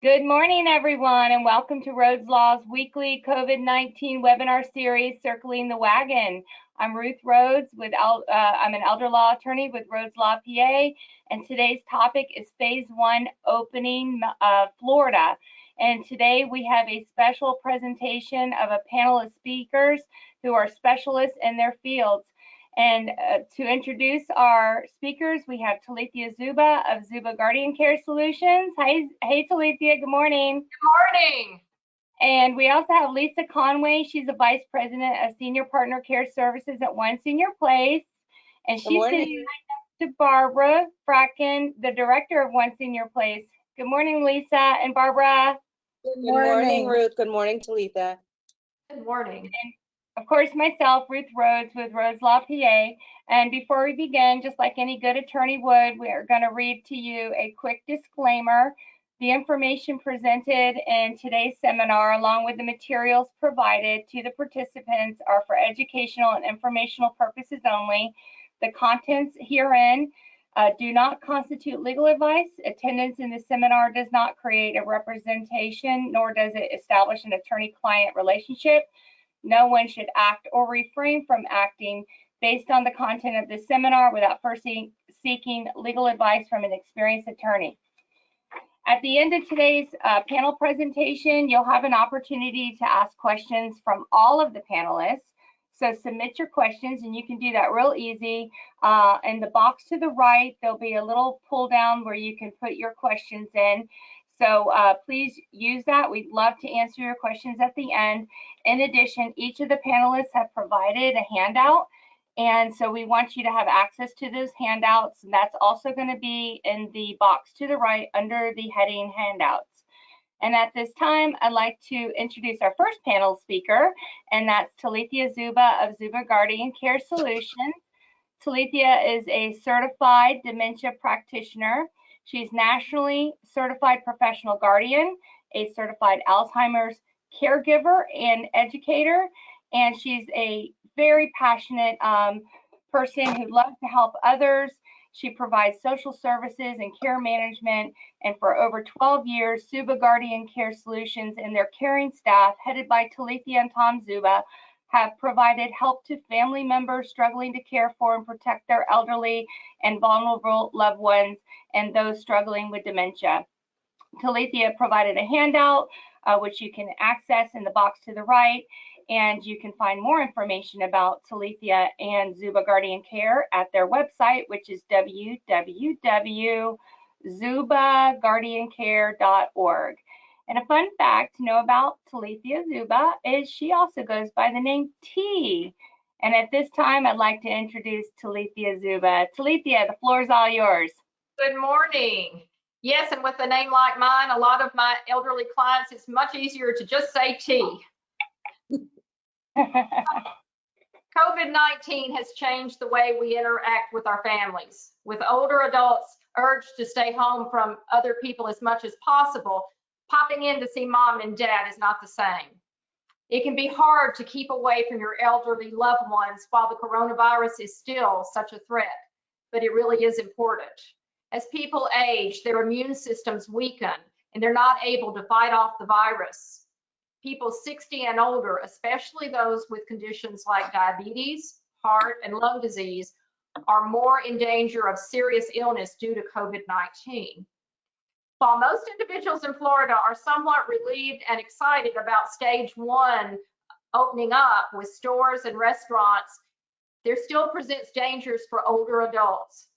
Good morning, everyone, and welcome to Rhodes Law's weekly COVID-19 webinar series, Circling the Wagon. I'm Ruth Rhodes. I'm an elder law attorney with Rhodes Law P.A., and today's topic is Phase 1 opening Florida. And today we have a special presentation of a panel of speakers who are specialists in their fields. And to introduce our speakers, we have Telethia Szuba of Szuba Guardian Care Solutions. Hey, Telethia, good morning. Good morning. And we also have Lisa Conway. She's a Vice President of Senior Partner Care Services at One Senior Place. And she's sitting right next to Barbara Fradkin, the Director of One Senior Place. Good morning, Lisa and Barbara. Good morning, Ruth. Good morning, Telethia. Good morning. And of course, myself, Ruth Rhodes with Rhodes Law P.A. And before we begin, just like any good attorney would, we are going to read to you a quick disclaimer. The information presented in today's seminar, along with the materials provided to the participants, are for educational and informational purposes only. The contents herein do not constitute legal advice. Attendance in the seminar does not create a representation, nor does it establish an attorney-client relationship. No one should act or refrain from acting based on the content of the seminar without first seeking legal advice from an experienced attorney. At the end of today's panel presentation, you'll have an opportunity to ask questions from all of the panelists. So submit your questions, and you can do that real easy. In the box to the right, there'll be a little pull down where you can put your questions in. So please use that. We'd love to answer your questions at the end. In addition, each of the panelists have provided a handout, and so we want you to have access to those handouts, and that's also going to be in the box to the right under the heading handouts. And at this time, I'd like to introduce our first panel speaker, and that's Telethia Szuba of Szuba Guardian Care Solutions. Telethia is a certified dementia practitioner. She's nationally certified professional guardian, a certified Alzheimer's caregiver and educator, and she's a very passionate person who loves to help others. She provides social services and care management, and for over 12 years, Szuba Guardian Care Solutions and their caring staff, headed by Telethia and Tom Szuba, have provided help to family members struggling to care for and protect their elderly and vulnerable loved ones and those struggling with dementia. Telethia provided a handout, which you can access in the box to the right, and you can find more information about Telethia and Szuba Guardian Care at their website, which is www.szubaguardiancare.org. And a fun fact to know about Telethia Szuba is she also goes by the name T. And at this time, I'd like to introduce Telethia Szuba. Telethia, the floor is all yours. Good morning. Yes, and with a name like mine, a lot of my elderly clients, it's much easier to just say T. COVID-19 has changed the way we interact with our families. With older adults urged to stay home from other people as much as possible, popping in to see mom and dad is not the same. It can be hard to keep away from your elderly loved ones while the coronavirus is still such a threat, but it really is important. As people age, their immune systems weaken and they're not able to fight off the virus. People 60 and older, especially those with conditions like diabetes, heart, and lung disease, are more in danger of serious illness due to COVID-19. While most individuals in Florida are somewhat relieved and excited about stage 1 opening up with stores and restaurants, there still presents dangers for older adults.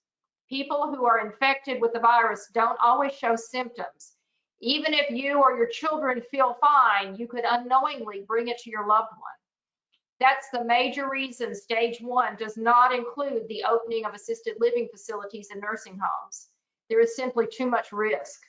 People who are infected with the virus don't always show symptoms. Even if you or your children feel fine, you could unknowingly bring it to your loved one. That's the major reason stage 1 does not include the opening of assisted living facilities and nursing homes. There is simply too much risk.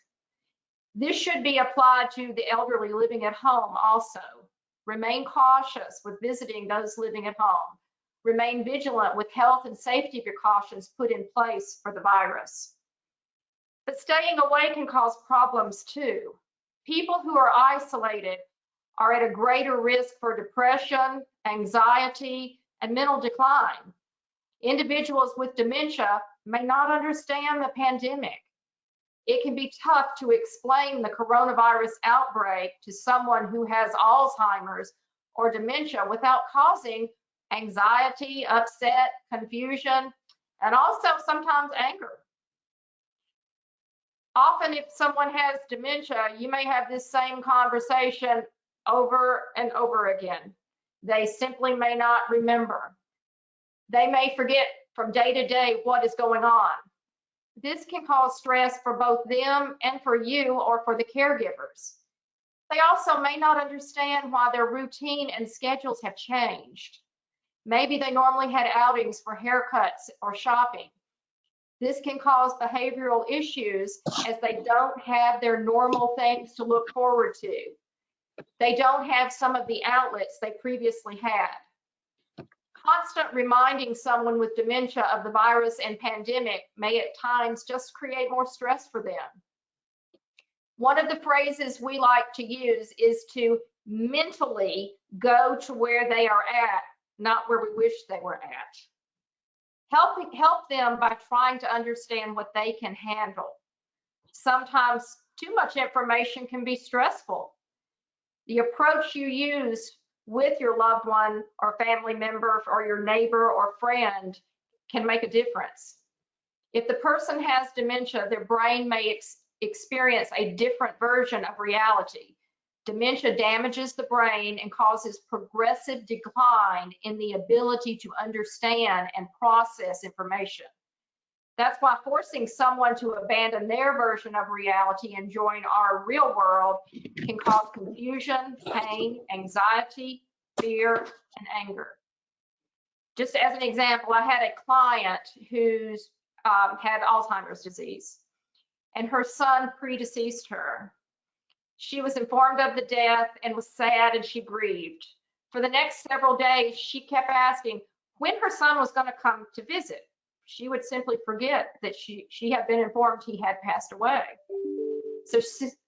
This should be applied to the elderly living at home also. Remain cautious with visiting those living at home. Remain vigilant with health and safety precautions put in place for the virus. But staying away can cause problems too. People who are isolated are at a greater risk for depression, anxiety, and mental decline. Individuals with dementia may not understand the pandemic. It can be tough to explain the coronavirus outbreak to someone who has Alzheimer's or dementia without causing anxiety, upset, confusion, and also sometimes anger. Often if someone has dementia, you may have this same conversation over and over again. They simply may not remember. They may forget from day to day what is going on. This can cause stress for both them and for you or for the caregivers. They also may not understand why their routine and schedules have changed. Maybe they normally had outings for haircuts or shopping. This can cause behavioral issues as they don't have their normal things to look forward to. They don't have some of the outlets they previously had. Constant reminding someone with dementia of the virus and pandemic may at times just create more stress for them. One of the phrases we like to use is to mentally go to where they are at, not where we wish they were at. Help them by trying to understand what they can handle. Sometimes too much information can be stressful. The approach you use with your loved one or family member or your neighbor or friend can make a difference. If the person has dementia, their brain may experience a different version of reality. Dementia damages the brain and causes progressive decline in the ability to understand and process information. That's why forcing someone to abandon their version of reality and join our real world can cause confusion, pain, anxiety, fear, and anger. Just as an example, I had a client who's had Alzheimer's disease, and her son predeceased her. She was informed of the death and was sad, and she grieved. For the next several days, she kept asking when her son was going to come to visit. She would simply forget that she had been informed he had passed away. So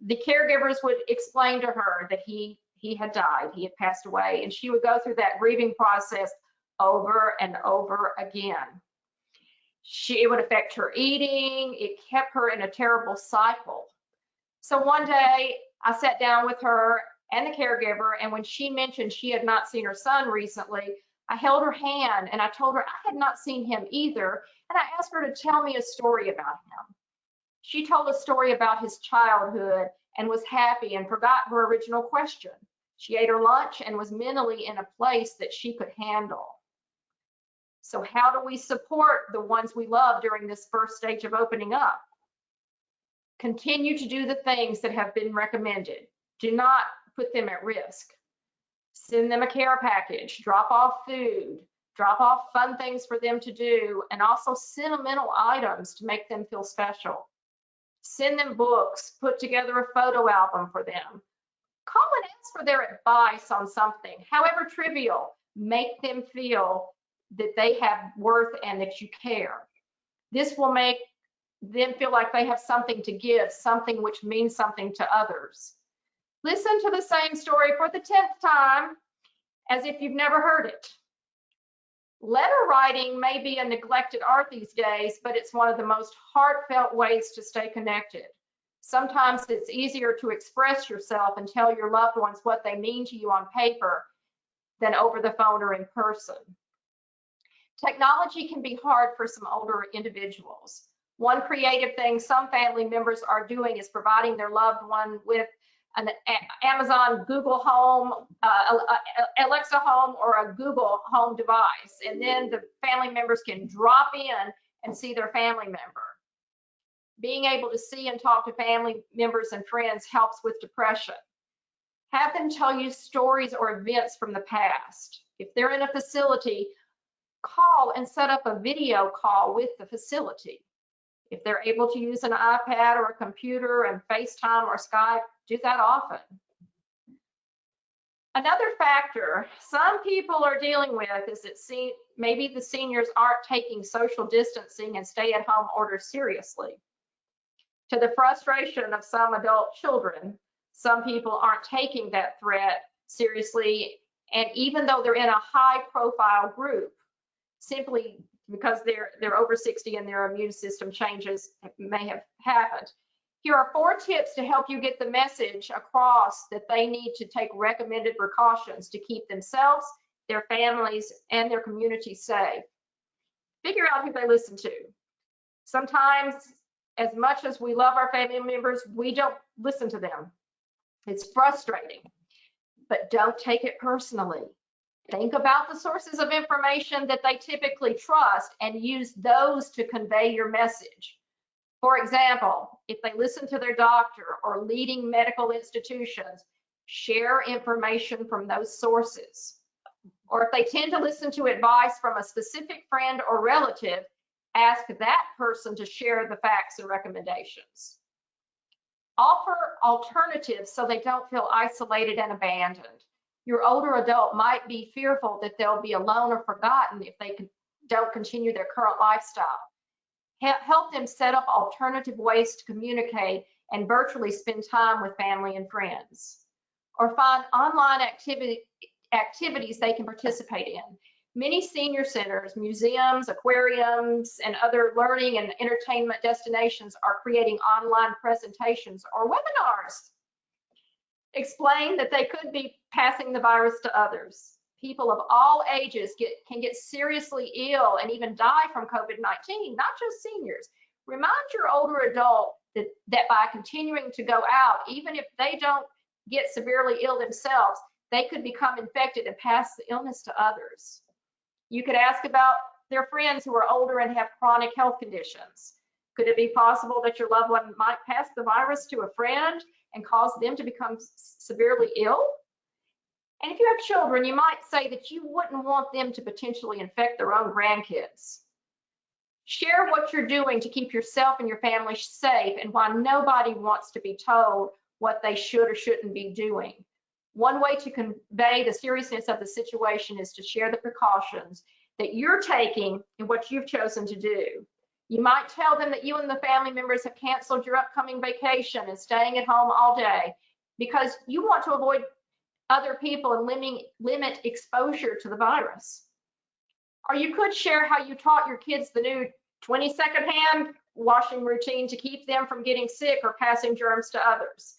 the caregivers would explain to her that he had died, he had passed away, and she would go through that grieving process over and over again. It would affect her eating. It kept her in a terrible cycle. So one day I sat down with her and the caregiver, and when she mentioned she had not seen her son recently, I held her hand and I told her I had not seen him either, and I asked her to tell me a story about him. She told a story about his childhood and was happy and forgot her original question. She ate her lunch and was mentally in a place that she could handle. So how do we support the ones we love during this first stage of opening up? Continue to do the things that have been recommended. Do not put them at risk. Send them a care package, drop off food, drop off fun things for them to do, and also sentimental items to make them feel special. Send them books, put together a photo album for them. Call and ask for their advice on something, however trivial. Make them feel that they have worth and that you care. This will make them feel like they have something to give, something which means something to others. Listen to the same story for the 10th time as if you've never heard it. Letter writing may be a neglected art these days, but it's one of the most heartfelt ways to stay connected. Sometimes it's easier to express yourself and tell your loved ones what they mean to you on paper than over the phone or in person. Technology can be hard for some older individuals. One creative thing some family members are doing is providing their loved one with an Amazon Google Home, Alexa Home, or a Google Home device. And then the family members can drop in and see their family member. Being able to see and talk to family members and friends helps with depression. Have them tell you stories or events from the past. If they're in a facility, call and set up a video call with the facility. If they're able to use an iPad or a computer and FaceTime or Skype, do that often. Another factor some people are dealing with is that maybe the seniors aren't taking social distancing and stay-at-home orders seriously. To the frustration of some adult children, some people aren't taking that threat seriously, and even though they're in a high-profile group, simply because they're over 60 and their immune system changes may have happened. Here are 4 tips to help you get the message across that they need to take recommended precautions to keep themselves, their families, and their community safe. Figure out who they listen to. Sometimes, as much as we love our family members, we don't listen to them. It's frustrating, but don't take it personally. Think about the sources of information that they typically trust and use those to convey your message. For example, if they listen to their doctor or leading medical institutions, share information from those sources. Or if they tend to listen to advice from a specific friend or relative, ask that person to share the facts and recommendations. Offer alternatives so they don't feel isolated and abandoned. Your older adult might be fearful that they'll be alone or forgotten if they don't continue their current lifestyle. Help them set up alternative ways to communicate and virtually spend time with family and friends. Or find online activities they can participate in. Many senior centers, museums, aquariums, and other learning and entertainment destinations are creating online presentations or webinars. Explain that they could be passing the virus to others. People of all ages can get seriously ill and even die from COVID-19, not just seniors. Remind your older adult that by continuing to go out, even if they don't get severely ill themselves, they could become infected and pass the illness to others. You could ask about their friends who are older and have chronic health conditions. Could it be possible that your loved one might pass the virus to a friend and cause them to become severely ill? And if you have children, you might say that you wouldn't want them to potentially infect their own grandkids. Share what you're doing to keep yourself and your family safe and why nobody wants to be told what they should or shouldn't be doing. One way to convey the seriousness of the situation is to share the precautions that you're taking and what you've chosen to do. You might tell them that you and the family members have canceled your upcoming vacation and staying at home all day because you want to avoid other people and limit exposure to the virus. Or you could share how you taught your kids the new 20-second hand washing routine to keep them from getting sick or passing germs to others.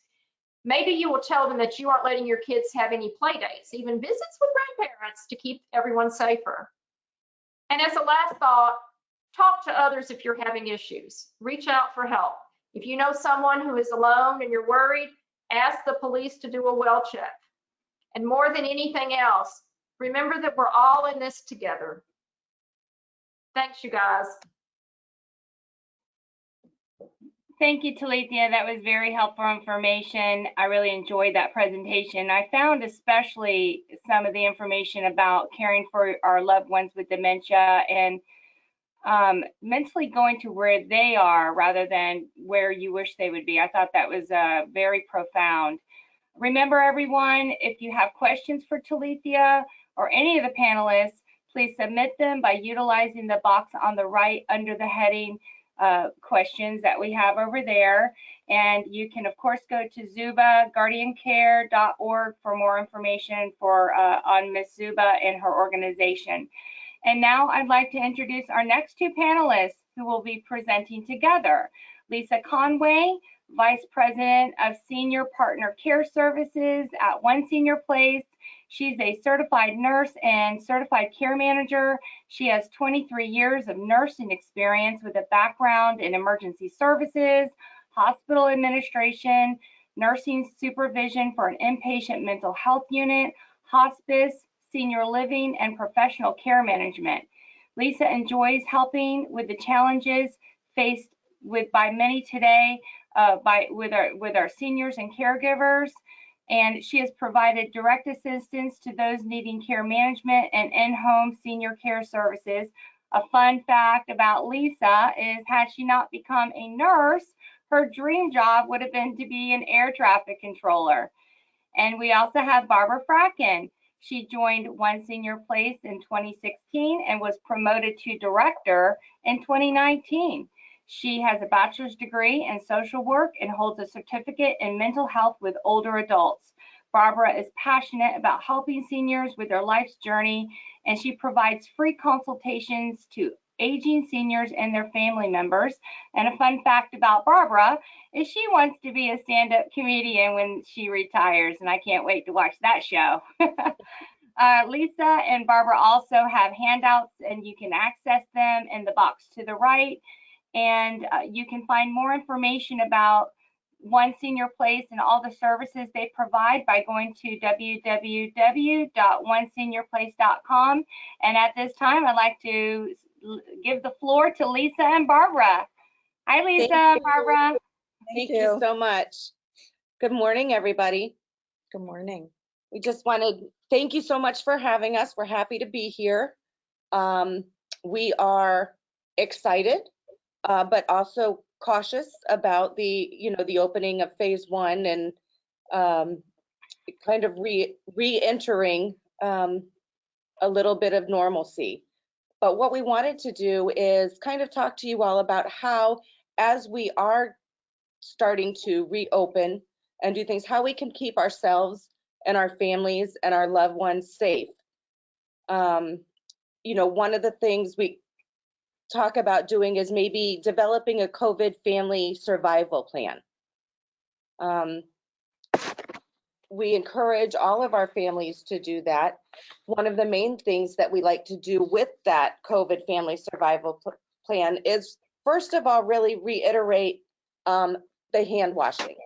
Maybe you will tell them that you aren't letting your kids have any play dates, even visits with grandparents, to keep everyone safer. And as a last thought, talk to others if you're having issues. Reach out for help. If you know someone who is alone and you're worried, ask the police to do a well check. And more than anything else, remember that we're all in this together. Thanks, you guys. Thank you, Telethia. That was very helpful information. I really enjoyed that presentation. I found especially some of the information about caring for our loved ones with dementia and mentally going to where they are rather than where you wish they would be. I thought that was very profound. Remember, everyone, if you have questions for Telethia or any of the panelists, please submit them by utilizing the box on the right under the heading questions that we have over there. And you can, of course, go to zubaguardiancare.org for more information on Ms. Szuba and her organization. And now I'd like to introduce our next 2 panelists who will be presenting together. Lisa Conway, Vice President of Senior Partner Care Services at One Senior Place. She's a certified nurse and certified care manager. She has 23 years of nursing experience with a background in emergency services, hospital administration, nursing supervision for an inpatient mental health unit, hospice, senior living, and professional care management. Lisa enjoys helping with the challenges faced by many today with our seniors and caregivers. And she has provided direct assistance to those needing care management and in-home senior care services. A fun fact about Lisa is, had she not become a nurse, her dream job would have been to be an air traffic controller. And we also have Barbara Fradkin. She joined One Senior Place in 2016 and was promoted to director in 2019. She has a bachelor's degree in social work and holds a certificate in mental health with older adults. Barbara is passionate about helping seniors with their life's journey, and she provides free consultations to aging seniors and their family members. And a fun fact about Barbara is she wants to be a stand-up comedian when she retires, and I can't wait to watch that show. Lisa and Barbara also have handouts, and you can access them in the box to the right. And you can find more information about One Senior Place and all the services they provide by going to www.oneseniorplace.com. And at this time, I'd like to give the floor to Lisa and Barbara. Hi, Lisa, Barbara. Thank you so much. Good morning, everybody. Good morning. We just want to thank you so much for having us. We're happy to be here. We are excited, but also cautious about the opening of phase 1 and kind of re-entering a little bit of normalcy. But what we wanted to do is kind of talk to you all about how, as we are starting to reopen and do things, how we can keep ourselves and our families and our loved ones safe. One of the things we talk about doing is maybe developing a COVID family survival plan. We encourage all of our families to do that. One of the main things that we like to do with that COVID family survival plan is, first of all, really reiterate the hand washing.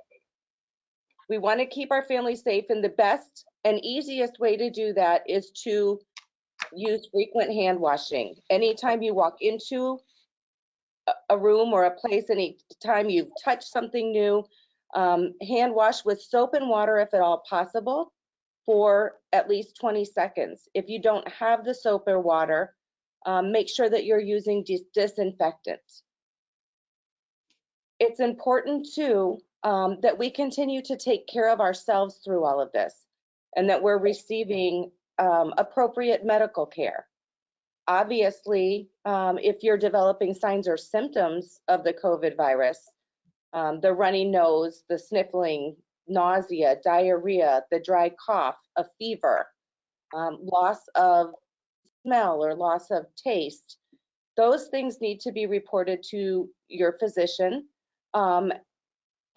We want to keep our families safe, and the best and easiest way to do that is to use frequent hand washing. Anytime you walk into a room or a place, anytime you touch something new, hand wash with soap and water if at all possible for at least 20 seconds. If you don't have the soap or water, make sure that you're using disinfectant. It's important too that we continue to take care of ourselves through all of this, and that we're receiving appropriate medical care. Obviously, if you're developing signs or symptoms of the COVID virus, the runny nose, the sniffling, nausea, diarrhea, the dry cough, a fever, loss of smell or loss of taste, those things need to be reported to your physician.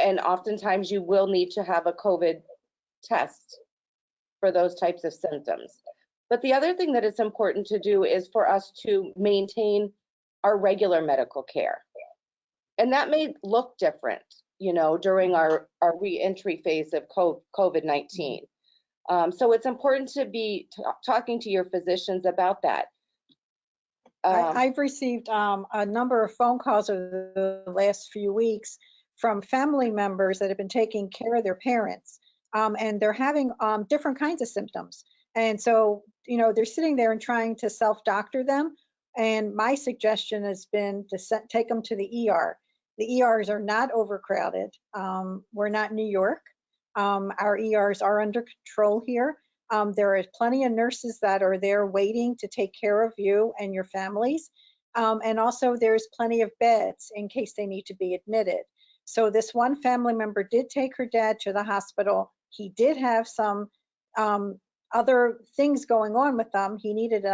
And oftentimes you will need to have a COVID test for those types of symptoms. But the other thing that is important to do is for us to maintain our regular medical care. And that may look different, during our re-entry phase of COVID-19. So it's important to be talking to your physicians about that. I've received a number of phone calls over the last few weeks from family members that have been taking care of their parents, and they're having different kinds of symptoms. And so, they're sitting there and trying to self-doctor them. And my suggestion has been to take them to the ER. The ERs are not overcrowded. We're not New York. Our ERs are under control here. There are plenty of nurses that are there waiting to take care of you and your families. And also there's plenty of beds in case they need to be admitted. So this one family member did take her dad to the hospital. He did have some other things going on with them. He needed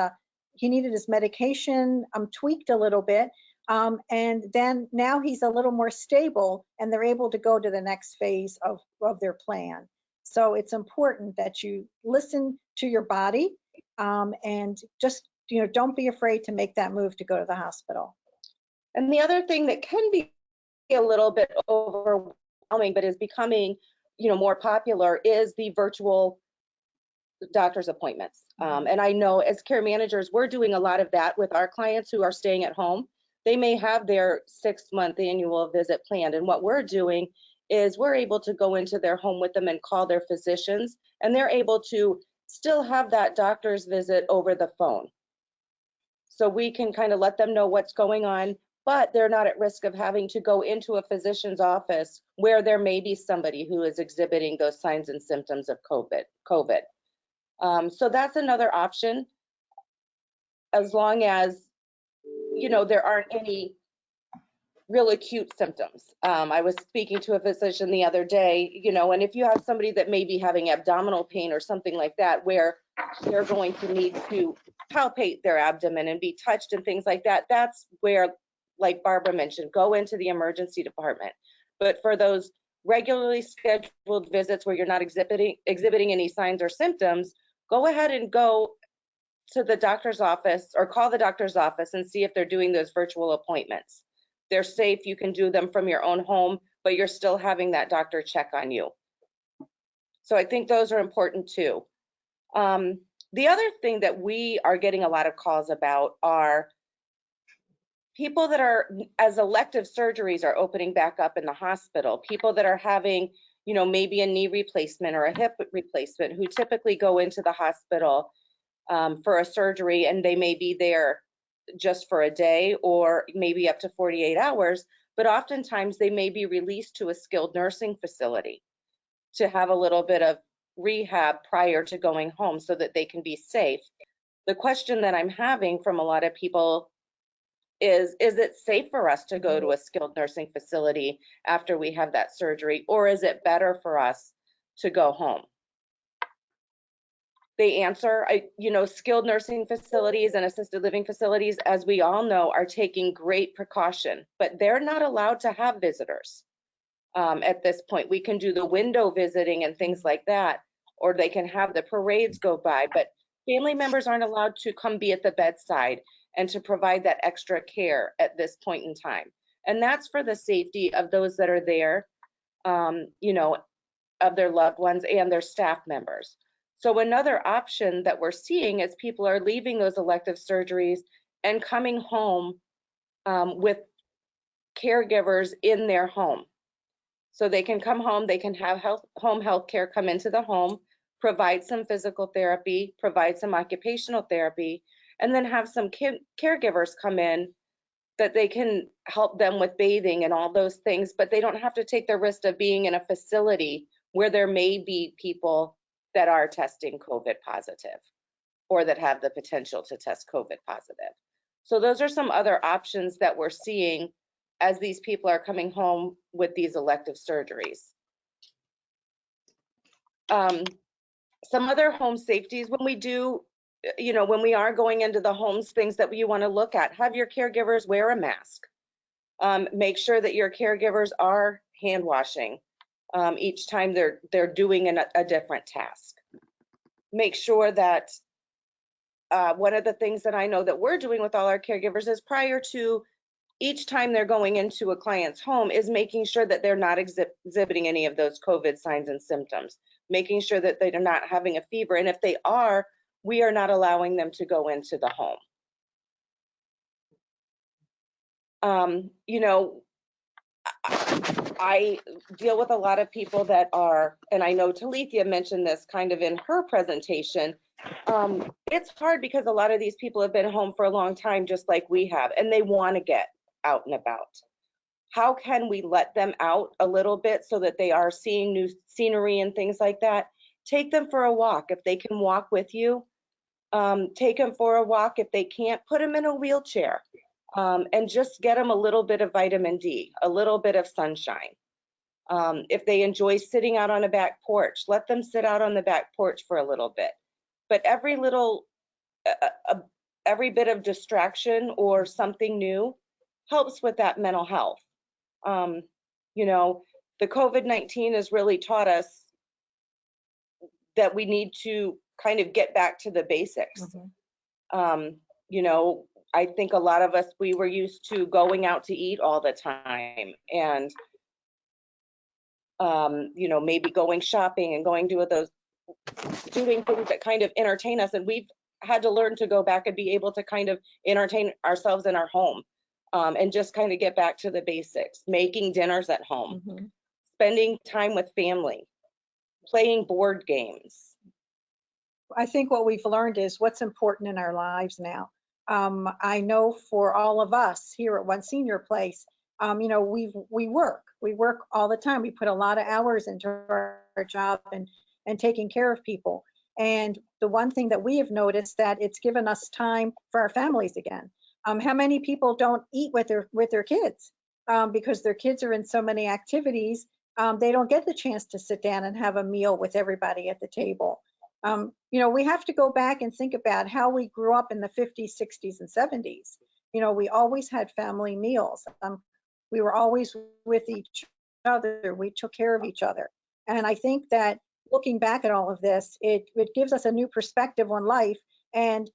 his medication tweaked a little bit. And then now he's a little more stable, and they're able to go to the next phase of their plan. So it's important that you listen to your body, and just, don't be afraid to make that move to go to the hospital. And the other thing that can be a little bit overwhelming, but is becoming, more popular, is the virtual doctor's appointments. And I know as care managers, we're doing a lot of that with our clients who are staying at home. They may have their 6-month annual visit planned, and what we're doing is we're able to go into their home with them and call their physicians, and they're able to still have that doctor's visit over the phone. So we can kind of let them know what's going on, but they're not at risk of having to go into a physician's office where there may be somebody who is exhibiting those signs and symptoms of COVID. So that's another option, as long as, there aren't any real acute symptoms. I was speaking to a physician the other day, and if you have somebody that may be having abdominal pain or something like that, where they're going to need to palpate their abdomen and be touched and things like that, that's where, like Barbara mentioned, go into the emergency department. But for those regularly scheduled visits where you're not exhibiting any signs or symptoms, go ahead and go to the doctor's office or call the doctor's office and see if they're doing those virtual appointments. They're safe. You can do them from your own home, but you're still having that doctor check on you. So I think those are important too. The other thing that we are getting a lot of calls about are people that are, as elective surgeries are opening back up in the hospital, people that are having, maybe a knee replacement or a hip replacement, who typically go into the hospital for a surgery, and they may be there just for a day or maybe up to 48 hours, but oftentimes they may be released to a skilled nursing facility to have a little bit of rehab prior to going home so that they can be safe. The question that I'm having from a lot of people is it safe for us to go to a skilled nursing facility after we have that surgery, or is it better for us to go home? They answer, skilled nursing facilities and assisted living facilities, as we all know, are taking great precaution, but they're not allowed to have visitors at this point. We can do the window visiting and things like that, or they can have the parades go by, but family members aren't allowed to come be at the bedside and to provide that extra care at this point in time. And that's for the safety of those that are there, of their loved ones and their staff members. So another option that we're seeing is people are leaving those elective surgeries and coming home with caregivers in their home. So they can come home, they can have home health care come into the home, provide some physical therapy, provide some occupational therapy, and then have some caregivers come in that they can help them with bathing and all those things, but they don't have to take the risk of being in a facility where there may be people that are testing COVID positive or that have the potential to test COVID positive. So those are some other options that we're seeing as these people are coming home with these elective surgeries. Some other home safeties, when we are going into the homes, things that you want to look at, have your caregivers wear a mask. Make sure that your caregivers are hand washing each time they're doing a different task. Make sure that one of the things that I know that we're doing with all our caregivers is prior to each time they're going into a client's home is making sure that they're not exhibiting any of those COVID signs and symptoms, making sure that they're not having a fever. And if they are, we are not allowing them to go into the home. I deal with a lot of people that are, and I know Telethia mentioned this kind of in her presentation, it's hard because a lot of these people have been home for a long time, just like we have, and they want to get out and about. How can we let them out a little bit so that they are seeing new scenery and things like that? Take them for a walk. If they can walk with you, take them for a walk. If they can't, put them in a wheelchair. And just get them a little bit of vitamin D, a little bit of sunshine. If they enjoy sitting out on a back porch, let them sit out on the back porch for a little bit. But every bit of distraction or something new helps with that mental health. The COVID-19 has really taught us that we need to kind of get back to the basics. I think a lot of us, we were used to going out to eat all the time and, maybe going shopping and doing things that kind of entertain us. And we've had to learn to go back and be able to kind of entertain ourselves in our home and just kind of get back to the basics, making dinners at home, spending time with family, playing board games. I think what we've learned is what's important in our lives now. I know for all of us here at One Senior Place, we work all the time. We put a lot of hours into our job and taking care of people. And the one thing that we have noticed that it's given us time for our families again. How many people don't eat with their kids because their kids are in so many activities? They don't get the chance to sit down and have a meal with everybody at the table. We have to go back and think about how we grew up in the 50s, 60s, and 70s. We always had family meals. We were always with each other. We took care of each other. And I think that looking back at all of this, it gives us a new perspective on life. And,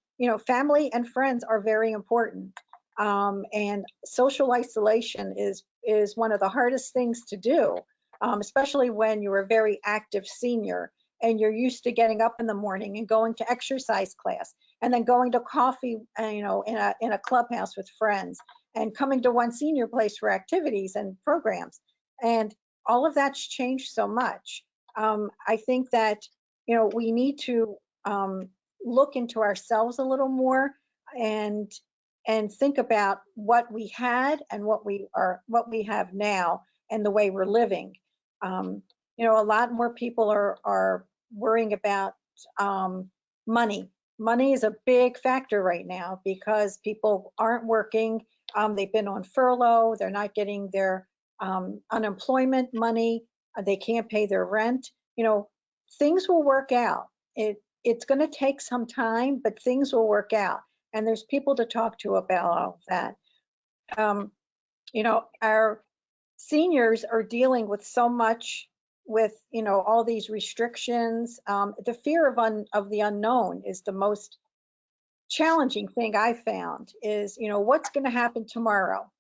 family and friends are very important. And social isolation is one of the hardest things to do, especially when you're a very active senior and you're used to getting up in the morning and going to exercise class and then going to coffee, in a clubhouse with friends and coming to one senior place for activities and programs. And all of that's changed so much. I think that, we need to look into ourselves a little more and think about what we had and what we have now and the way we're living. A lot more people are worrying about money. Money is a big factor right now because people aren't working. They've been on furlough. They're not getting their unemployment money. They can't pay their rent. Things will work out. It's going to take some time, but things will work out. And there's people to talk to about all of that. Our seniors are dealing with so much with, all these restrictions. The fear of the unknown is the most challenging thing I found is, what's going to happen tomorrow?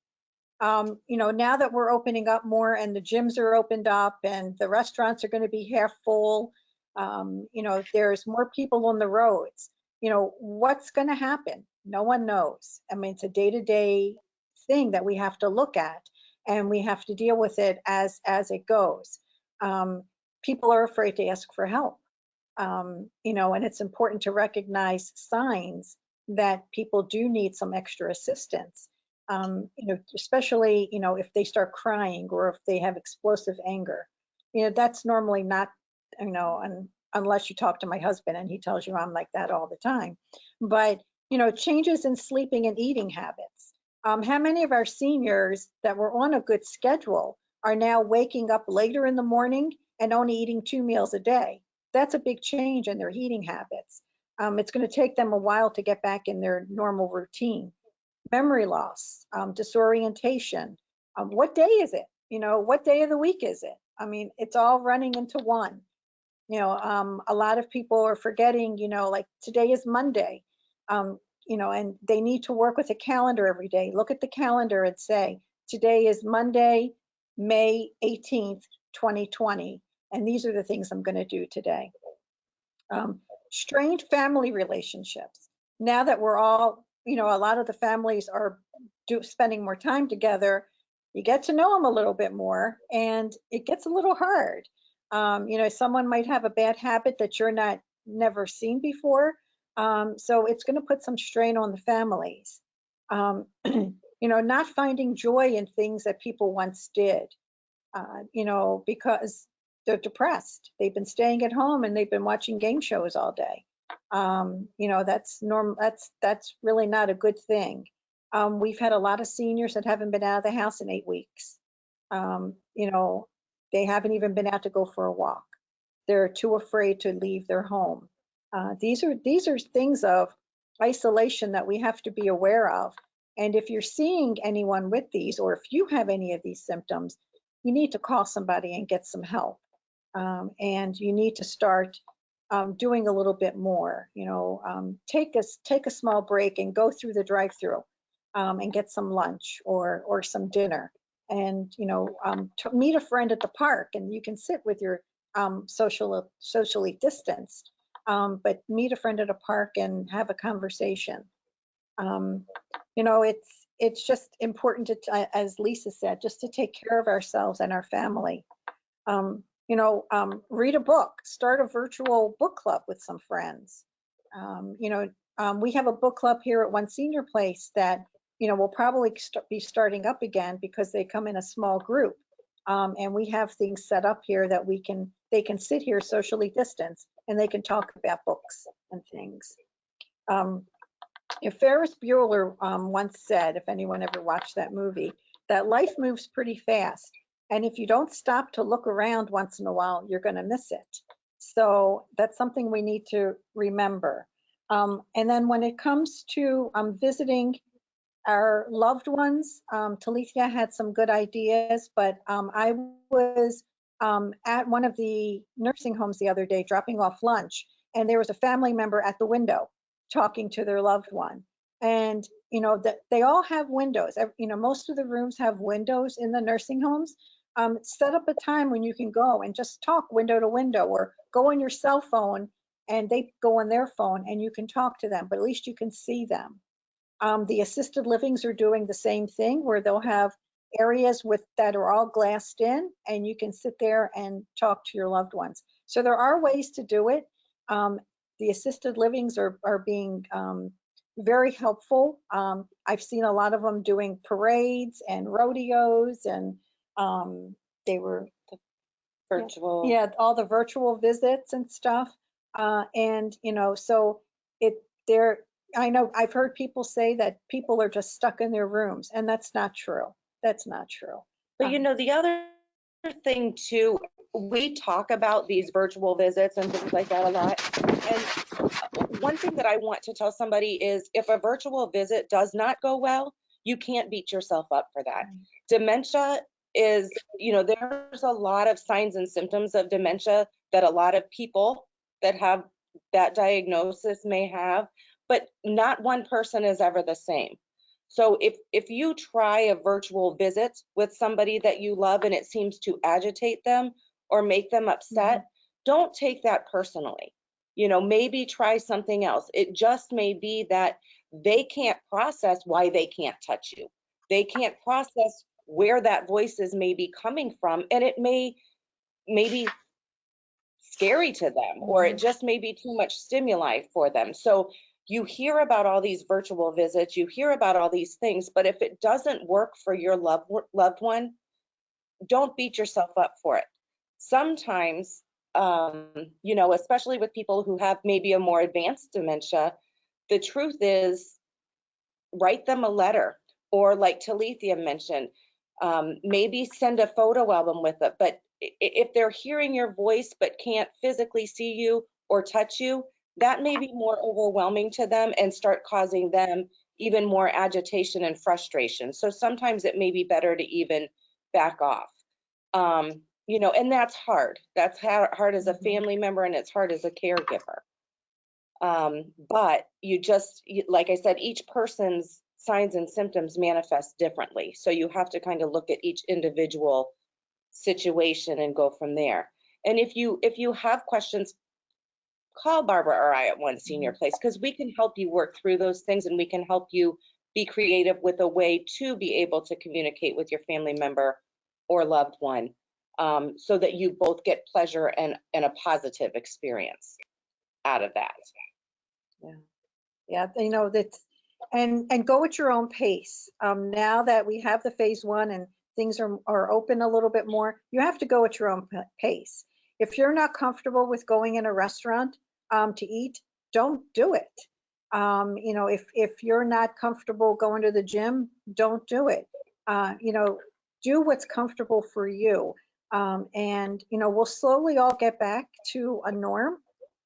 Now that we're opening up more and the gyms are opened up and the restaurants are going to be half full, there's more people on the roads. What's going to happen? No one knows. I mean, it's a day-to-day thing that we have to look at, and we have to deal with it as it goes. People are afraid to ask for help, and it's important to recognize signs that people do need some extra assistance. Especially, if they start crying or if they have explosive anger, that's normally not, unless you talk to my husband and he tells you I'm like that all the time. But, changes in sleeping and eating habits. How many of our seniors that were on a good schedule are now waking up later in the morning and only eating 2 meals a day? That's a big change in their eating habits. It's going to take them a while to get back in their normal routine. Memory loss, disorientation. What day is it? What day of the week is it? I mean, it's all running into one. A lot of people are forgetting, like today is Monday, and they need to work with a calendar every day. Look at the calendar and say, today is Monday, May 18th, 2020. And these are the things I'm going to do today. Strained family relationships. Now that we're all, a lot of the families are spending more time together, you get to know them a little bit more, and it gets a little hard. Someone might have a bad habit that you're never seen before. So it's going to put some strain on the families. Not finding joy in things that people once did, because they're depressed. They've been staying at home and they've been watching game shows all day. That's normal. That's really not a good thing. We've had a lot of seniors that haven't been out of the house in 8 weeks. They haven't even been out to go for a walk. They're too afraid to leave their home. These are things of isolation that we have to be aware of. And if you're seeing anyone with these, or if you have any of these symptoms, you need to call somebody and get some help. And you need to start doing a little bit more. Take a small break and go through the drive-through and get some lunch or some dinner. And meet a friend at the park, and you can sit with your socially distanced, but meet a friend at a park and have a conversation. It's just important to, as Lisa said, just to take care of ourselves and our family. Read a book, start a virtual book club with some friends. We have a book club here at One Senior Place that we'll probably be starting up again because they come in a small group. And we have things set up here that they can sit here socially distanced and they can talk about books and things. If Ferris Bueller once said, if anyone ever watched that movie, that life moves pretty fast. And if you don't stop to look around once in a while, you're going to miss it. So that's something we need to remember. And then when it comes to visiting our loved ones, Telethia had some good ideas, but I was at one of the nursing homes the other day dropping off lunch, and there was a family member at the window talking to their loved one. And they all have windows. Most of the rooms have windows in the nursing homes. Set up a time when you can go and just talk window to window, or go on your cell phone and they go on their phone and you can talk to them, but at least you can see them. The assisted livings are doing the same thing, where they'll have areas that are all glassed in, and you can sit there and talk to your loved ones. So there are ways to do it. The assisted livings are being very helpful. I've seen a lot of them doing parades and rodeos, and they were Virtual. yeah, all the virtual visits and stuff. And so I know I've heard people say that people are just stuck in their rooms, and that's not true. That's not true. But the other thing too, we talk about these virtual visits and things like that a lot. And one thing that I want to tell somebody is, if a virtual visit does not go well, you can't beat yourself up for that. Dementia is, there's a lot of signs and symptoms of dementia that a lot of people that have that diagnosis may have, but not one person is ever the same. So if you try a virtual visit with somebody that you love and it seems to agitate them or make them upset, don't take that personally. Maybe try something else. It just may be that they can't process why they can't touch you. They can't process where that voice is maybe coming from, and it may be scary to them, or it just may be too much stimuli for them. So you hear about all these virtual visits, you hear about all these things, but if it doesn't work for your loved one, don't beat yourself up for it. Sometimes, especially with people who have maybe a more advanced dementia, the truth is, write them a letter, or like Telethia mentioned, maybe send a photo album with it. But if they're hearing your voice but can't physically see you or touch you, that may be more overwhelming to them and start causing them even more agitation and frustration. So sometimes it may be better to even back off. And that's hard. That's hard as a family member, and it's hard as a caregiver. But like I said, each person's signs and symptoms manifest differently. So you have to kind of look at each individual situation and go from there. And if you have questions, call Barbara or I at One Senior Place, because we can help you work through those things, and we can help you be creative with a way to be able to communicate with your family member or loved one, so that you both get pleasure and a positive experience out of that. Yeah, that's, and go at your own pace. Now that we have the phase 1 and things are open a little bit more, you have to go at your own pace. If you're not comfortable with going in a restaurant to eat, don't do it. If you're not comfortable going to the gym, don't do it. Do what's comfortable for you. And we'll slowly all get back to a norm.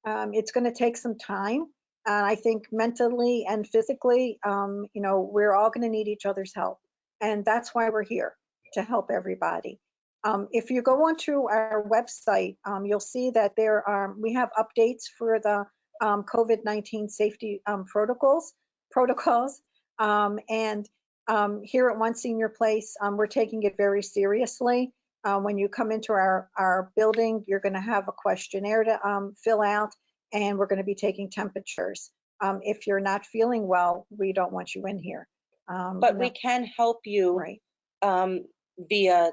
It's going to take some time. I think mentally and physically, we're all going to need each other's help. And that's why we're here, to help everybody. If you go onto our website, you'll see that we have updates for the COVID-19 safety protocols. And here at One Senior Place, we're taking it very seriously. When you come into our building, you're going to have a questionnaire to fill out, and we're going to be taking temperatures. If you're not feeling well, we don't want you in here. But we can help you, right, via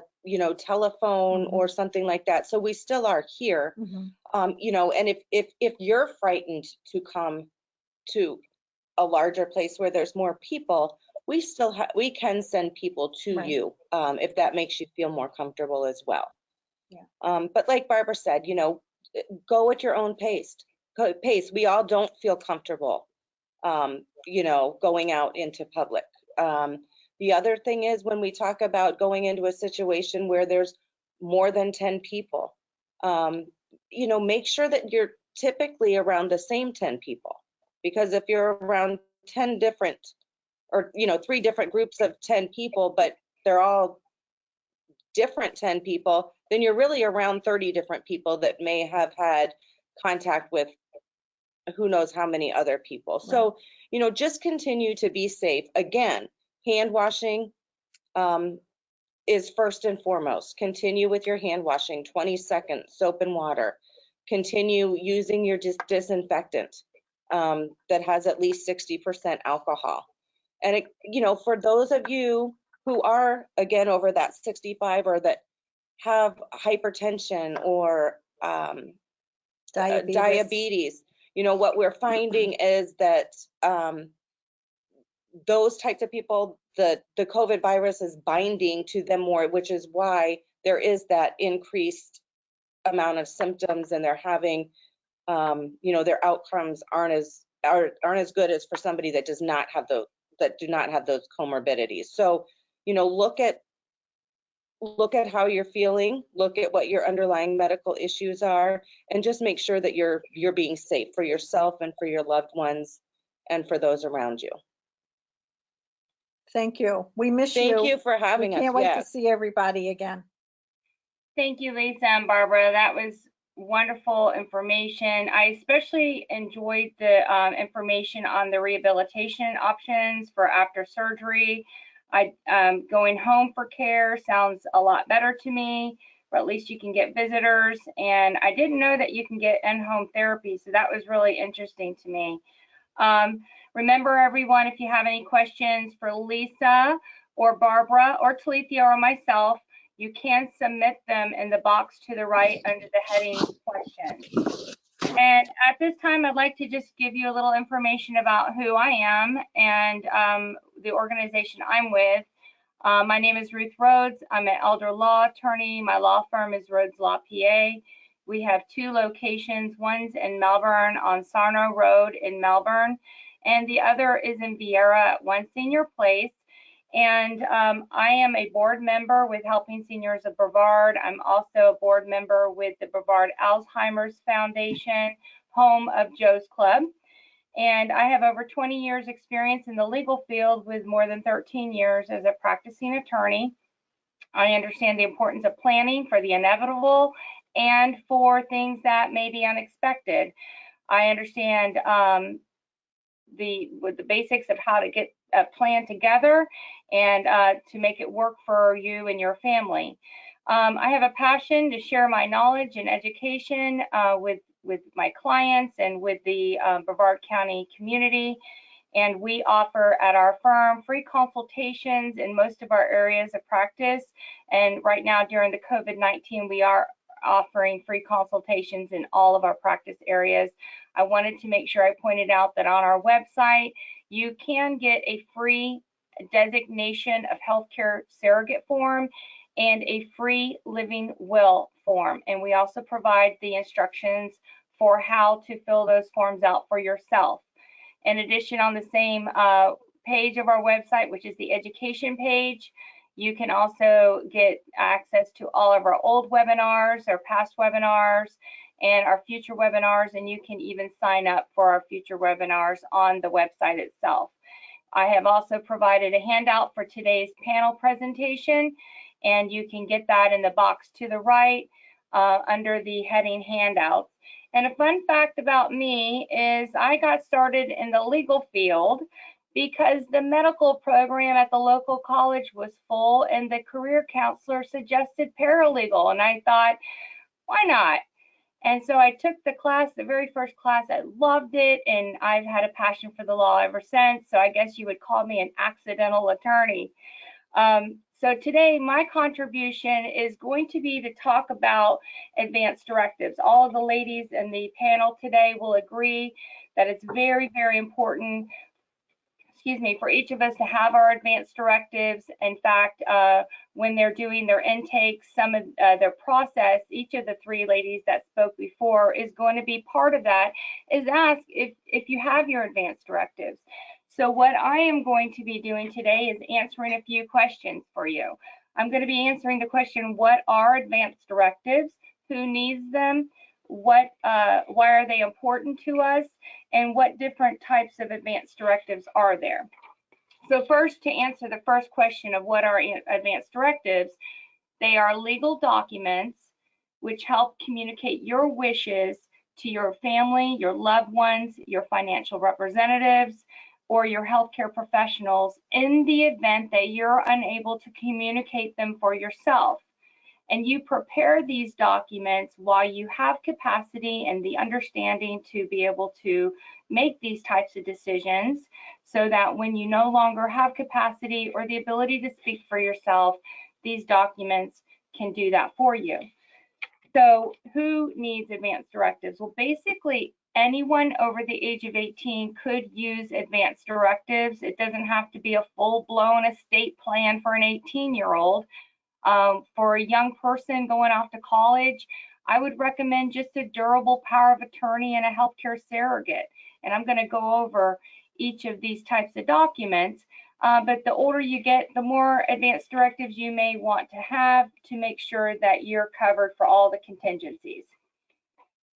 telephone or something like that. So we still are here. And if you're frightened to come to a larger place where there's more people, we can send people to you, if that makes you feel more comfortable as well. But like Barbara said, go at your own pace. We all don't feel comfortable, going out into public. The other thing is, when we talk about going into a situation where there's more than 10 people, make sure that you're typically around the same 10 people. Because if you're around 10 different, or 3 different groups of 10 people, but they're all different 10 people, then you're really around 30 different people that may have had contact with who knows how many other people. Right. So, just continue to be safe. Again, hand washing is first and foremost. Continue with your hand washing, 20 seconds, soap and water. Continue using your disinfectant that has at least 60% alcohol. And, for those of you who are, again, over that 65 or that have hypertension or diabetes, what we're finding is that those types of people, the COVID virus is binding to them more, which is why there is that increased amount of symptoms, and they're having, their outcomes aren't as good as for somebody that do not have those comorbidities. So, look at how you're feeling, look at what your underlying medical issues are, and just make sure that you're being safe for yourself and for your loved ones and for those around you. Thank you. We miss you. Thank you for having us. Can't wait to Yes. see everybody again. Thank you, Lisa and Barbara. That was wonderful information. I especially enjoyed the information on the rehabilitation options for after surgery. Going home for care sounds a lot better to me, or at least you can get visitors. And I didn't know that you can get in-home therapy, so that was really interesting to me. Remember, everyone, if you have any questions for Lisa or Barbara or Telethia or myself, you can submit them in the box to the right under the heading questions. And at this time, I'd like to just give you a little information about who I am and the organization I'm with. My name is Ruth Rhodes. I'm an elder law attorney. My law firm is Rhodes Law P.A. We have 2 locations. One's in Melbourne on Sarno Road in Melbourne, and the other is in Vieira at One Senior Place. And I am a board member with Helping Seniors of Brevard. I'm also a board member with the Brevard Alzheimer's Foundation, home of Joe's Club. And I have over 20 years experience in the legal field with more than 13 years as a practicing attorney. I understand the importance of planning for the inevitable and for things that may be unexpected. I understand the basics of how to get a plan together and to make it work for you and your family. I have a passion to share my knowledge and education with my clients and with the Brevard County community. And we offer at our firm free consultations in most of our areas of practice. And right now during the COVID-19, we are offering free consultations in all of our practice areas. I wanted to make sure I pointed out that on our website, you can get a free designation of healthcare surrogate form and a free living will form. And we also provide the instructions for how to fill those forms out for yourself. In addition, on the same page of our website, which is the education page, you can also get access to all of our old webinars, our past webinars, and our future webinars, and you can even sign up for our future webinars on the website itself. I have also provided a handout for today's panel presentation, and you can get that in the box to the right under the heading handouts. And a fun fact about me is I got started in the legal field because the medical program at the local college was full and the career counselor suggested paralegal. And I thought, why not? And so I took the class, the very first class. I loved it, and I've had a passion for the law ever since. So I guess you would call me an accidental attorney. So today, my contribution is going to be to talk about advanced directives. All of the ladies in the panel today will agree that it's very, very important, for each of us to have our advanced directives. In fact, when they're doing their intakes, some of their process, each of the 3 ladies that spoke before is going to be part of that, is ask if you have your advanced directives. So what I am going to be doing today is answering a few questions for you. I'm going to be answering the question, what are advanced directives? Who needs them? why are they important to us, and what different types of advance directives are there. So first, to answer the first question of what are advance directives, they are legal documents which help communicate your wishes to your family, your loved ones, your financial representatives, or your healthcare professionals in the event that you're unable to communicate them for yourself. And you prepare these documents while you have capacity and the understanding to be able to make these types of decisions, so that when you no longer have capacity or the ability to speak for yourself, these documents can do that for you. So who needs advance directives? Well, basically anyone over the age of 18 could use advance directives. It doesn't have to be a full-blown estate plan for an 18-year-old. For a young person going off to college, I would recommend just a durable power of attorney and a healthcare surrogate. And I'm going to go over each of these types of documents. But the older you get, the more advance directives you may want to have to make sure that you're covered for all the contingencies.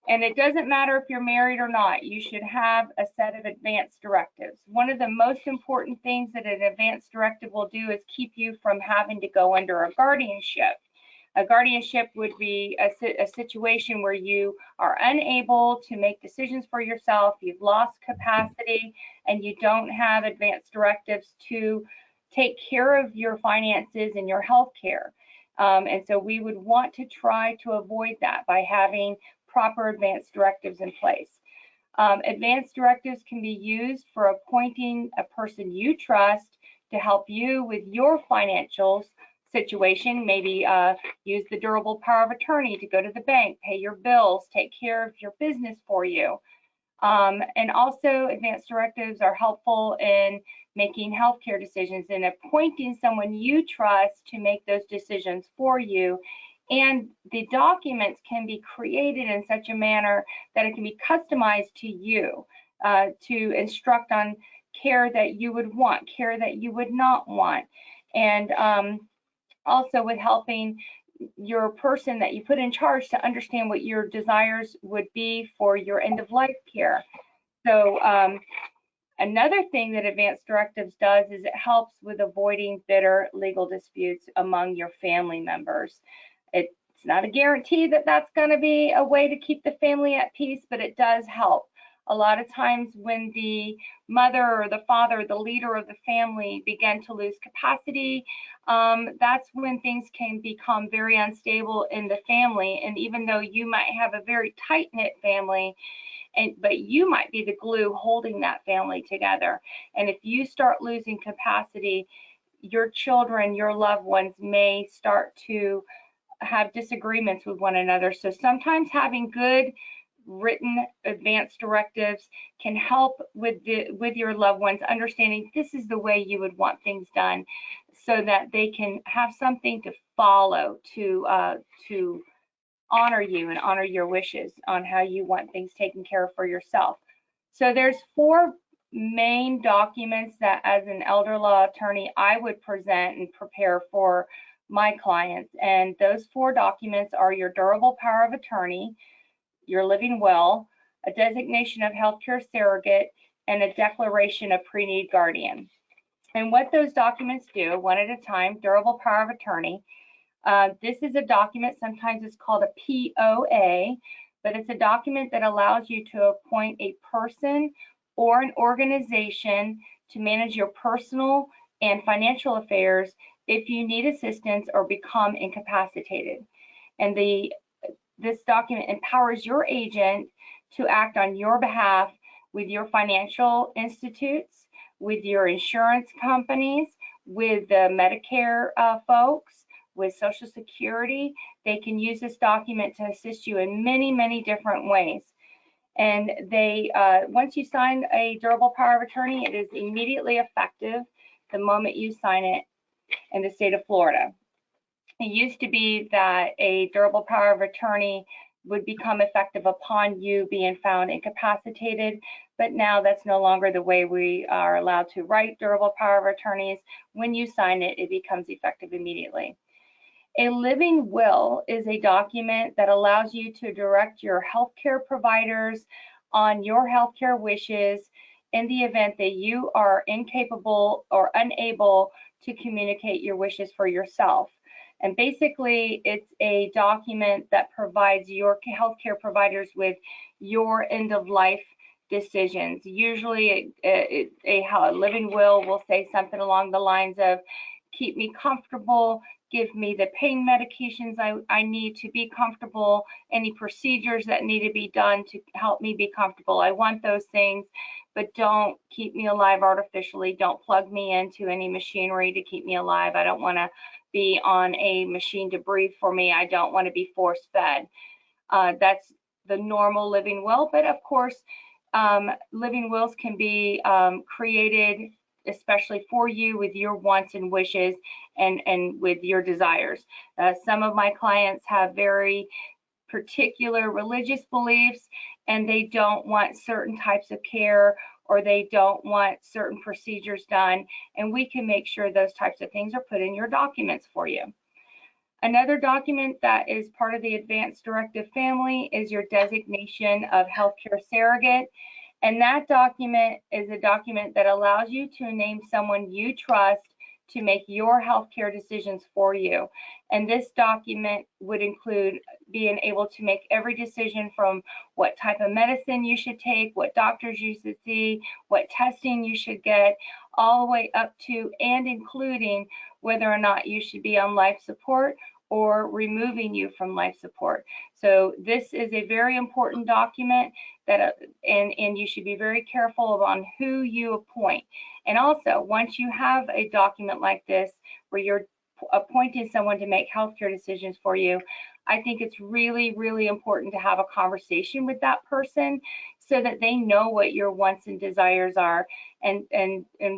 And it doesn't matter if you're married or not, you should have a set of advance directives. One of the most important things that an advance directive will do is keep you from having to go under a guardianship. A guardianship would be a situation where you are unable to make decisions for yourself, you've lost capacity, and you don't have advance directives to take care of your finances and your health care. And so we would want to try to avoid that by having proper advance directives in place. Advance directives can be used for appointing a person you trust to help you with your financials situation. Maybe use the durable power of attorney to go to the bank, pay your bills, take care of your business for you. And also advance directives are helpful in making healthcare decisions and appointing someone you trust to make those decisions for you. And the documents can be created in such a manner that it can be customized to you, to instruct on care that you would want, care that you would not want. And also with helping your person that you put in charge to understand what your desires would be for your end of life care. So another thing that advance directives does is it helps with avoiding bitter legal disputes among your family members. It's not a guarantee that that's going to be a way to keep the family at peace, but it does help. A lot of times when the mother or the father, the leader of the family, begin to lose capacity, that's when things can become very unstable in the family. And even though you might have a very tight-knit family, but you might be the glue holding that family together. And if you start losing capacity, your children, your loved ones may start to have disagreements with one another. So sometimes having good written advance directives can help with your loved ones understanding this is the way you would want things done, so that they can have something to follow to honor you and honor your wishes on how you want things taken care of for yourself. So there's 4 main documents that as an elder law attorney I would present and prepare for my clients. And those 4 documents are your durable power of attorney, your living will, a designation of healthcare surrogate, and a declaration of pre-need guardian. And what those documents do, one at a time: durable power of attorney. This is a document, sometimes it's called a POA, but it's a document that allows you to appoint a person or an organization to manage your personal and financial affairs if you need assistance or become incapacitated. And this document empowers your agent to act on your behalf with your financial institutes, with your insurance companies, with the Medicare folks, with Social Security. They can use this document to assist you in many, many different ways. And they, once you sign a durable power of attorney, it is immediately effective the moment you sign it in the state of Florida. It used to be that a durable power of attorney would become effective upon you being found incapacitated, but now that's no longer the way we are allowed to write durable power of attorneys. When you sign it, it becomes effective immediately. A living will is a document that allows you to direct your healthcare providers on your healthcare wishes in the event that you are incapable or unable to communicate your wishes for yourself. And basically, it's a document that provides your healthcare providers with your end of life decisions. Usually, a living will say something along the lines of, keep me comfortable, give me the pain medications I need to be comfortable, any procedures that need to be done to help me be comfortable. I want those things, but don't keep me alive artificially. Don't plug me into any machinery to keep me alive. I don't want to be on a machine to breathe for me. I don't want to be force fed. That's the normal living will, but of course, living wills can be created especially for you with your wants and wishes and with your desires. Some of my clients have very particular religious beliefs, and they don't want certain types of care, or they don't want certain procedures done, and we can make sure those types of things are put in your documents for you. Another document that is part of the Advanced Directive family is your designation of healthcare surrogate. And that document is a document that allows you to name someone you trust to make your healthcare decisions for you. And this document would include being able to make every decision from what type of medicine you should take, what doctors you should see, what testing you should get, all the way up to and including whether or not you should be on life support or removing you from life support. So this is a very important document that, and you should be very careful on who you appoint. And also, once you have a document like this where you're appointing someone to make healthcare decisions for you, I think it's really, really important to have a conversation with that person so that they know what your wants and desires are and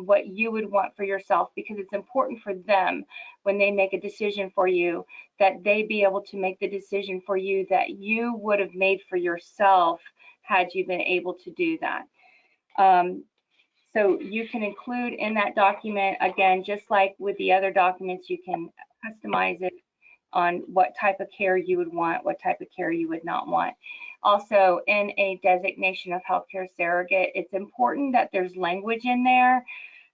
what you would want for yourself, because it's important for them when they make a decision for you that they be able to make the decision for you that you would have made for yourself had you been able to do that. So you can include in that document, again, just like with the other documents, you can customize it on what type of care you would want, what type of care you would not want. Also, in a designation of healthcare surrogate, it's important that there's language in there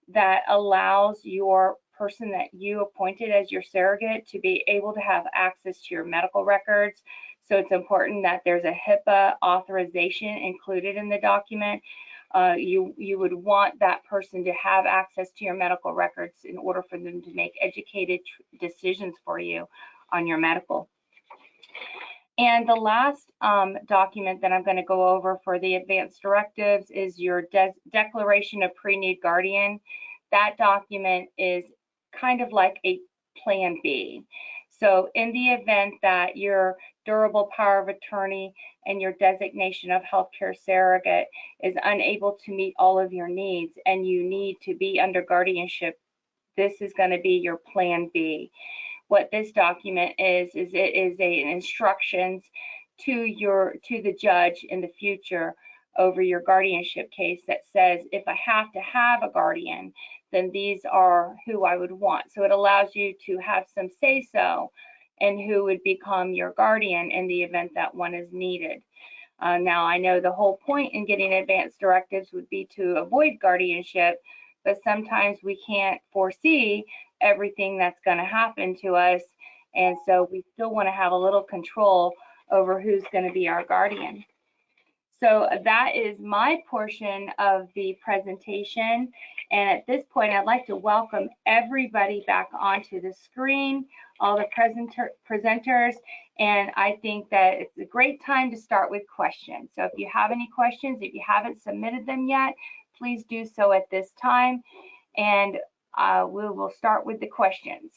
that allows your person that you appointed as your surrogate to be able to have access to your medical records. So it's important that there's a HIPAA authorization included in the document. You would want that person to have access to your medical records in order for them to make educated decisions for you on your medical. And the last document that I'm going to go over for the advanced directives is your declaration of pre-need guardian. That document is kind of like a plan B. So in the event that your durable power of attorney and your designation of healthcare surrogate is unable to meet all of your needs and you need to be under guardianship, this is going to be your plan B. What this document is it is an instructions to the judge in the future over your guardianship case that says, if I have to have a guardian, then these are who I would want. So it allows you to have some say-so and who would become your guardian in the event that one is needed. Now, I know the whole point in getting advanced directives would be to avoid guardianship, but sometimes we can't foresee everything that's going to happen to us, and so we still want to have a little control over who's going to be our guardian. So that is my portion of the presentation, and at this point I'd like to welcome everybody back onto the screen, all the presenters, and I think that it's a great time to start with questions. So if you have any questions, if you haven't submitted them yet, please do so at this time, and we will start with the questions.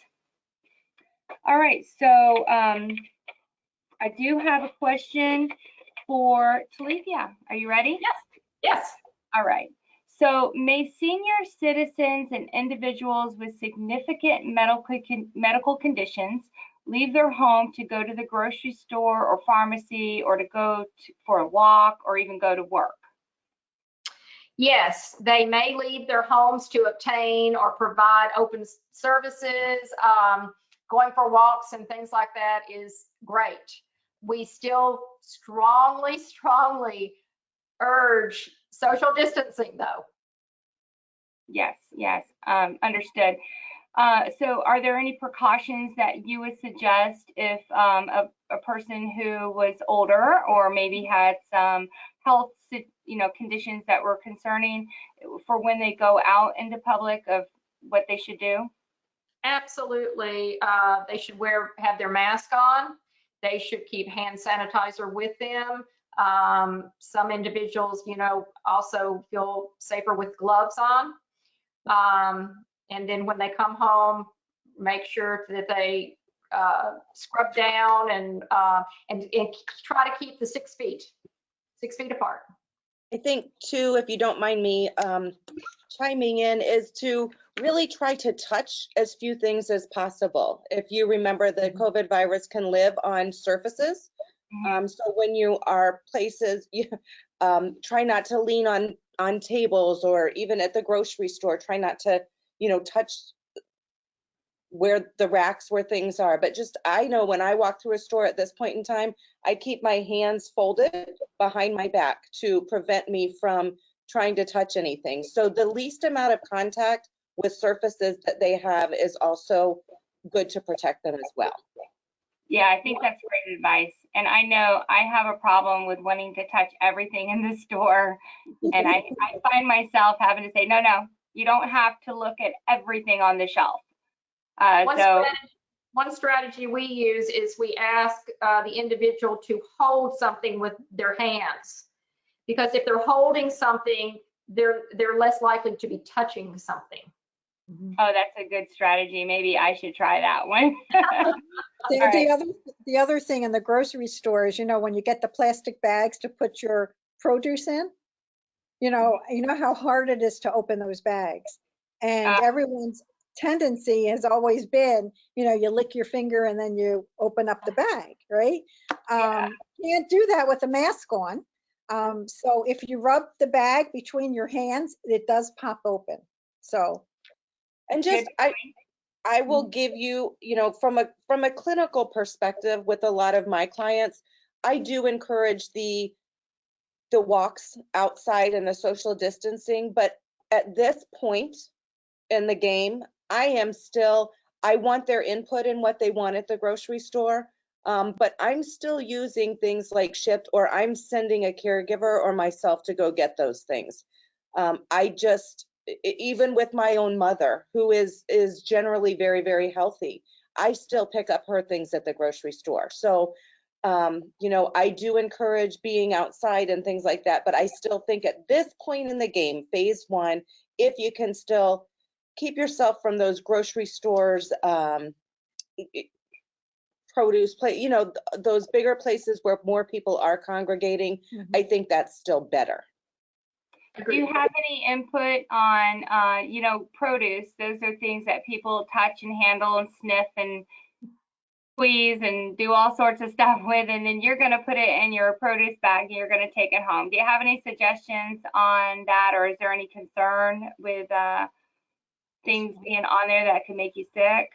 All right, so I do have a question for Telethia. Are you ready? Yes. Yes. All right. So may senior citizens and individuals with significant medical conditions leave their home to go to the grocery store or pharmacy, or to go for a walk, or even go to work? Yes, they may leave their homes to obtain or provide open services. going for walks and things like that is great. We still strongly urge social distancing, though. Yes, yes, understood. So are there any precautions that you would suggest if a person who was older or maybe had some health, conditions that were concerning for when they go out into public, of what they should do? Absolutely. They should have their mask on. They should keep hand sanitizer with them. Some individuals, also feel safer with gloves on. And then when they come home, make sure that they scrub down and try to keep the 6 feet apart. I think too, if you don't mind me chiming in, is to really try to touch as few things as possible. If you remember, the COVID virus can live on surfaces. So when you are places, try not to lean on tables, or even at the grocery store, try not to, touch where the racks where things are. But just, I know when I walk through a store at this point in time, I keep my hands folded behind my back to prevent me from trying to touch anything. So the least amount of contact with surfaces that they have is also good to protect them as well. Yeah, I think that's great advice. And I know I have a problem with wanting to touch everything in the store. And I find myself having to say, no, you don't have to look at everything on the shelf. One strategy we use is we ask the individual to hold something with their hands, because if they're holding something, they're less likely to be touching something. Oh, that's a good strategy. Maybe I should try that one. The other thing in the grocery store is, when you get the plastic bags to put your produce in, you know how hard it is to open those bags. And everyone's tendency has always been, you lick your finger and then you open up the bag, right? Can't do that with a mask on. So if you rub the bag between your hands, it does pop open. So, and just, I will give you, from a clinical perspective, with a lot of my clients, I do encourage the walks outside and the social distancing. But at this point in the game, I want their input in what they want at the grocery store. But I'm still using things like Shipt, or I'm sending a caregiver or myself to go get those things. Even with my own mother, who is generally very, very healthy, I still pick up her things at the grocery store. So, I do encourage being outside and things like that, but I still think at this point in the game, phase 1, if you can still keep yourself from those grocery stores, produce those bigger places where more people are congregating, I think that's still better. Do you have any input on, produce? Those are things that people touch and handle and sniff and squeeze and do all sorts of stuff with, and then you're going to put it in your produce bag and you're going to take it home. Do you have any suggestions on that, or is there any concern with things being on there that can make you sick?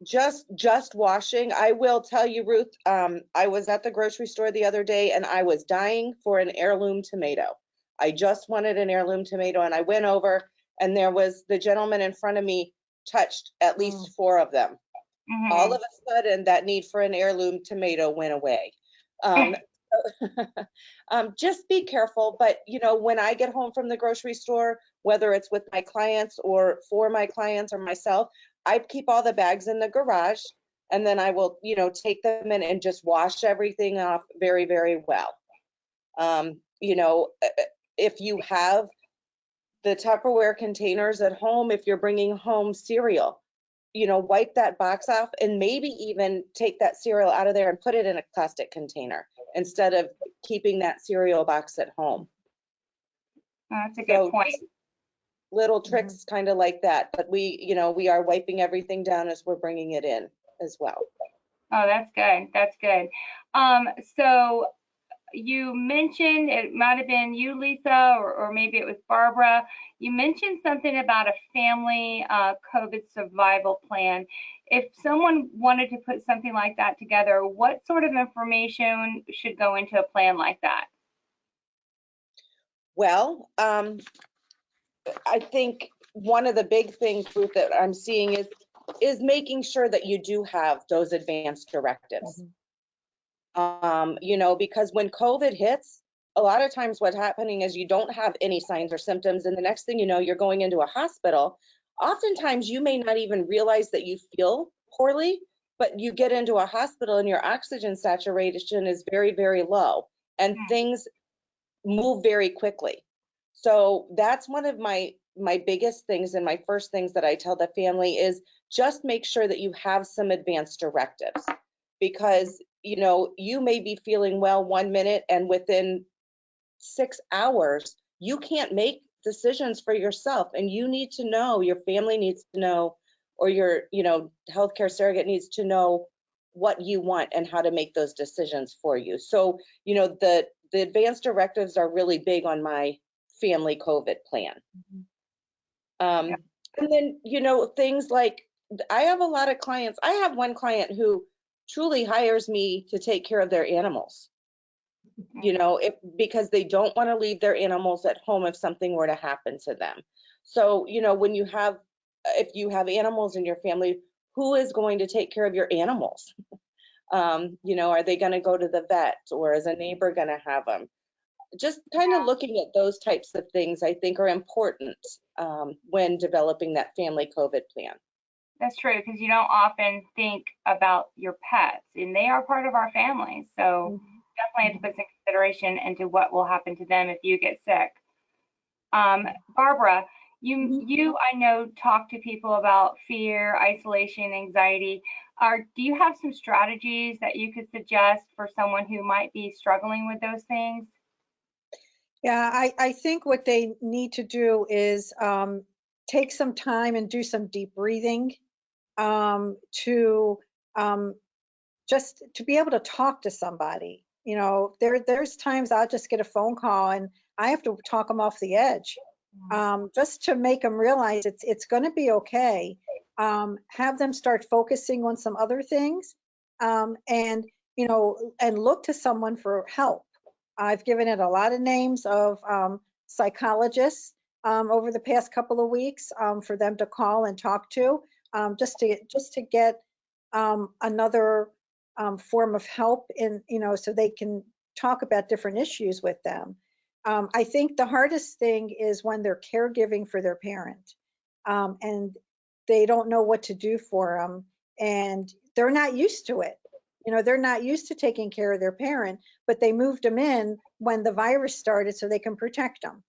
Just washing. I will tell you, Ruth, I was at the grocery store the other day and I was dying for an heirloom tomato. I just wanted an heirloom tomato, and I went over, and there was the gentleman in front of me touched at least 4 of them. All of a sudden, that need for an heirloom tomato went away. Just be careful. But, when I get home from the grocery store, whether it's with my clients or for my clients or myself, I keep all the bags in the garage, and then I will, take them in and just wash everything off very, very well. If you have the Tupperware containers at home, if you're bringing home cereal, wipe that box off, and maybe even take that cereal out of there and put it in a plastic container instead of keeping that cereal box at home. That's a good point. Little tricks kind of like that, but we are wiping everything down as we're bringing it in as well. Oh, that's good. That's good. So, you mentioned, it might have been you, Lisa, or maybe it was Barbara. You mentioned something about a family COVID survival plan. If someone wanted to put something like that together, what sort of information should go into a plan like that? Well, I think one of the big things, Ruth, that I'm seeing is making sure that you do have those advanced directives. You know, because when COVID hits, a lot of times what's happening is you don't have any signs or symptoms, and the next thing you know, you're going into a hospital. Oftentimes, you may not even realize that you feel poorly, but you get into a hospital and your oxygen saturation is very, very low, and things move very quickly. So that's one of my biggest things, and my first things that I tell the family is just make sure that you have some advanced directives, because you know, you may be feeling well 1 minute and within 6 hours you can't make decisions for yourself, and you need to know, your family needs to know, or your, you know, healthcare surrogate needs to know what you want and how to make those decisions for you. So, you know, the advanced directives are really big on my family COVID plan. And then, you know, things like, I have a lot of clients. I have one client who truly hires me to take care of their animals, you know, because they don't want to leave their animals at home if something were to happen to them. So, you know, when you have, if you have animals in your family, who is going to take care of your animals? You know, are they going to go to the vet, or is a neighbor going to have them? Just kind of looking at those types of things, I think, are important when developing that family COVID plan. That's true, because you don't often think about your pets, and they are part of our family. So definitely have to put some consideration into what will happen to them if you get sick. Barbara, you I know talk to people about fear, isolation, anxiety. Do you have some strategies that you could suggest for someone who might be struggling with those things? Yeah, I think what they need to do is take some time and do some deep breathing to just to be able to talk to somebody. You know, there's times I'll just get a phone call and I have to talk them off the edge, just to make them realize it's going to be okay. Have them start focusing on some other things, and you know, and look to someone for help. I've given it a lot of names of psychologists over the past couple of weeks for them to call and talk to, just to get another form of help in, you know, so they can talk about different issues with them. I think the hardest thing is when they're caregiving for their parent, and they don't know what to do for them, and they're not used to it. You know, they're not used to taking care of their parent, but they moved them in when the virus started so they can protect them.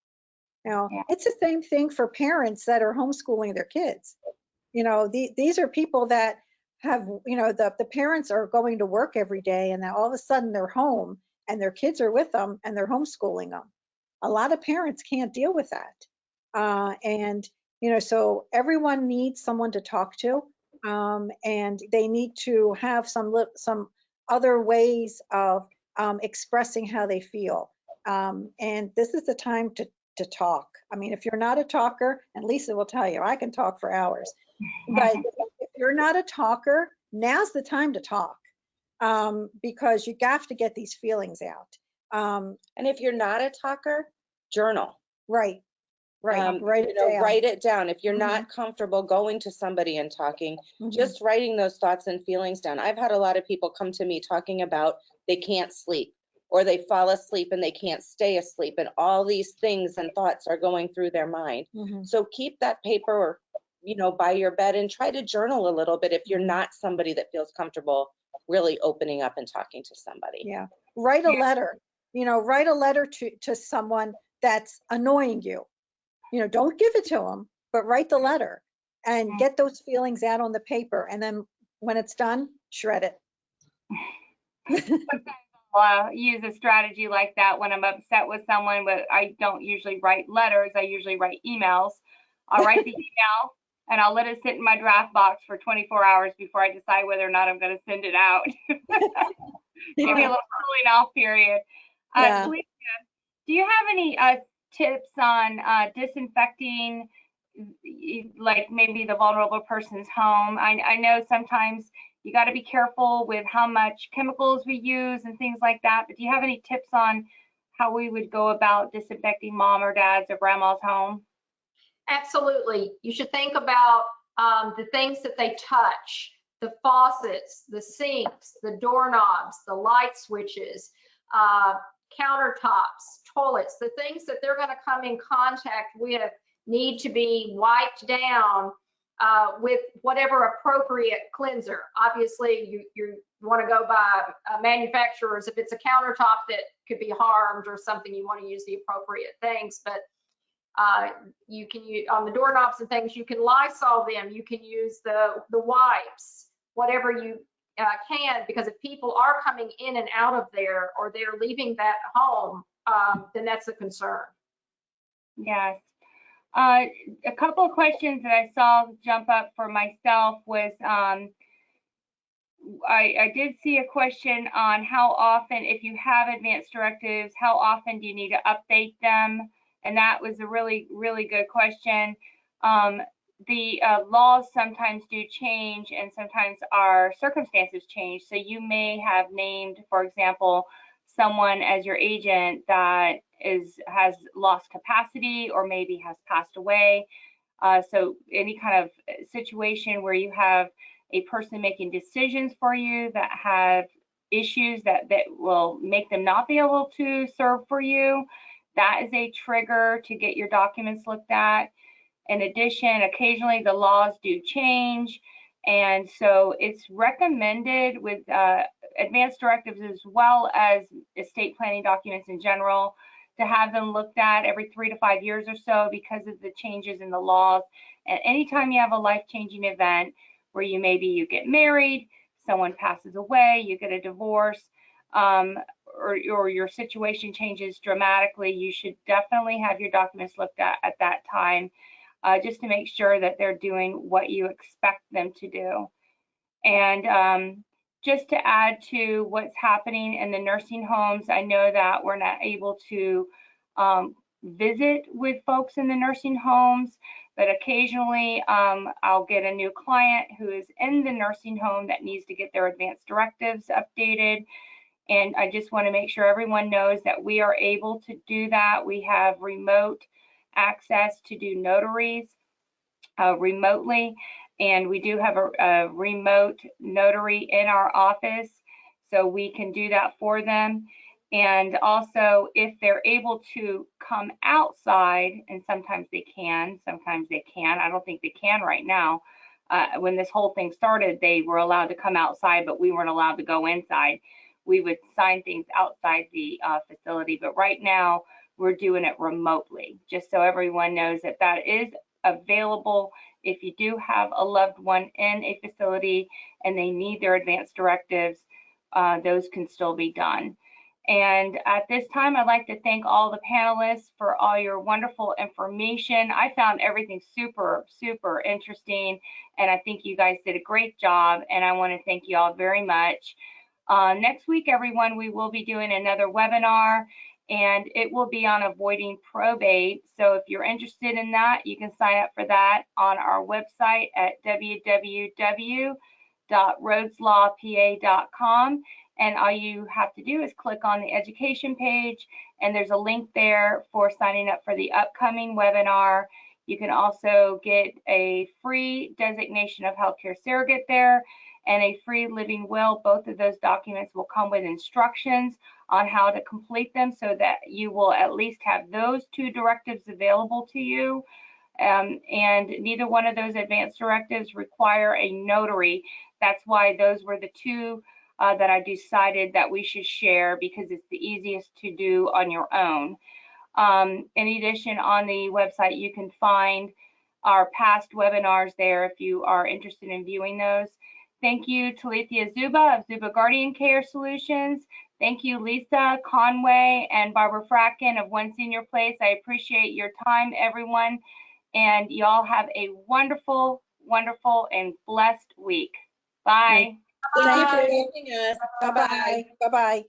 Now, it's the same thing for parents that are homeschooling their kids. You know, these are people that have, you know, the parents are going to work every day, and now all of a sudden they're home and their kids are with them and they're homeschooling them. A lot of parents can't deal with that. And, you know, so everyone needs someone to talk to. And they need to have some other ways of expressing how they feel. And this is the time to talk. I mean, if you're not a talker, and Lisa will tell you, I can talk for hours, but if you're not a talker, now's the time to talk, because you have to get these feelings out. And if you're not a talker, journal. Right. Write it down. Write it down. If you're not comfortable going to somebody and talking, just writing those thoughts and feelings down. I've had a lot of people come to me talking about they can't sleep, or they fall asleep and they can't stay asleep, and all these things and thoughts are going through their mind. So keep that paper, you know, by your bed, and try to journal a little bit if you're not somebody that feels comfortable really opening up and talking to somebody. Yeah. Write a letter. You know, write a letter to someone that's annoying you. You know, don't give it to them, but write the letter and get those feelings out on the paper. And then when it's done, shred it. I'll use a strategy like that when I'm upset with someone, but I don't usually write letters. I usually write emails. I'll write the email and I'll let it sit in my draft box for 24 hours before I decide whether or not I'm going to send it out. Give me a little cooling off period. Yeah. Talithia, do you have any tips on disinfecting, like maybe the vulnerable person's home? I know sometimes you got to be careful with how much chemicals we use and things like that, but do you have any tips on how we would go about disinfecting mom or dad's or grandma's home? Absolutely. You should think about the things that they touch, the faucets, the sinks, the doorknobs, the light switches, countertops, toilets, the things that they're going to come in contact with need to be wiped down with whatever appropriate cleanser. Obviously, you want to go by manufacturers. If it's a countertop that could be harmed or something, you want to use the appropriate things. But you can use on the doorknobs and things, you can Lysol them, you can use the wipes, whatever you can, because if people are coming in and out of there or they're leaving that home, then that's a concern. Yes. A couple of questions that I saw jump up for myself was I did see a question on how often, if you have advanced directives, how often do you need to update them? And that was a really, really good question. The laws sometimes do change, and sometimes our circumstances change. So you may have named, for example, someone as your agent that has lost capacity or maybe has passed away. So any kind of situation where you have a person making decisions for you that have issues that will make them not be able to serve for you, that is a trigger to get your documents looked at. In addition, occasionally the laws do change, and so it's recommended with advanced directives as well as estate planning documents in general to have them looked at every 3 to 5 years or so because of the changes in the laws. And anytime you have a life-changing event where you get married, someone passes away, you get a divorce, or your situation changes dramatically, you should definitely have your documents looked at that time, just to make sure that they're doing what you expect them to do. And just to add to what's happening in the nursing homes, I know that we're not able to visit with folks in the nursing homes, but occasionally I'll get a new client who is in the nursing home that needs to get their advanced directives updated. And I just want to make sure everyone knows that we are able to do that. We have remote access to do notaries remotely, and we do have a remote notary in our office, so we can do that for them. And also, if they're able to come outside, and sometimes they can, sometimes they can't. I don't think they can right now. When this whole thing started, they were allowed to come outside, but we weren't allowed to go inside. We would sign things outside the facility, but right now we're doing it remotely, just so everyone knows that that is available. If you do have a loved one in a facility and they need their advanced directives, those can still be done. And at this time, I'd like to thank all the panelists for all your wonderful information. I found everything super, super interesting, and I think you guys did a great job, and I want to thank you all very much. Next week, everyone, we will be doing another webinar, and it will be on avoiding probate. So if you're interested in that, you can sign up for that on our website at www.rhodeslawpa.com. And all you have to do is click on the education page, and there's a link there for signing up for the upcoming webinar. You can also get a free designation of healthcare surrogate there and a free living will. Both of those documents will come with instructions on how to complete them so that you will at least have those two directives available to you. And neither one of those advanced directives require a notary. That's why those were the two that I decided that we should share, because it's the easiest to do on your own. In addition, on the website, you can find our past webinars there if you are interested in viewing those. Thank you, Telethia Szuba of Szuba Guardian Care Solutions. Thank you, Lisa, Conway, and Barbara Fradkin of One Senior Place. I appreciate your time, everyone, and y'all have a wonderful, wonderful, and blessed week. Bye. Thank you for having us. Bye-bye. Bye-bye.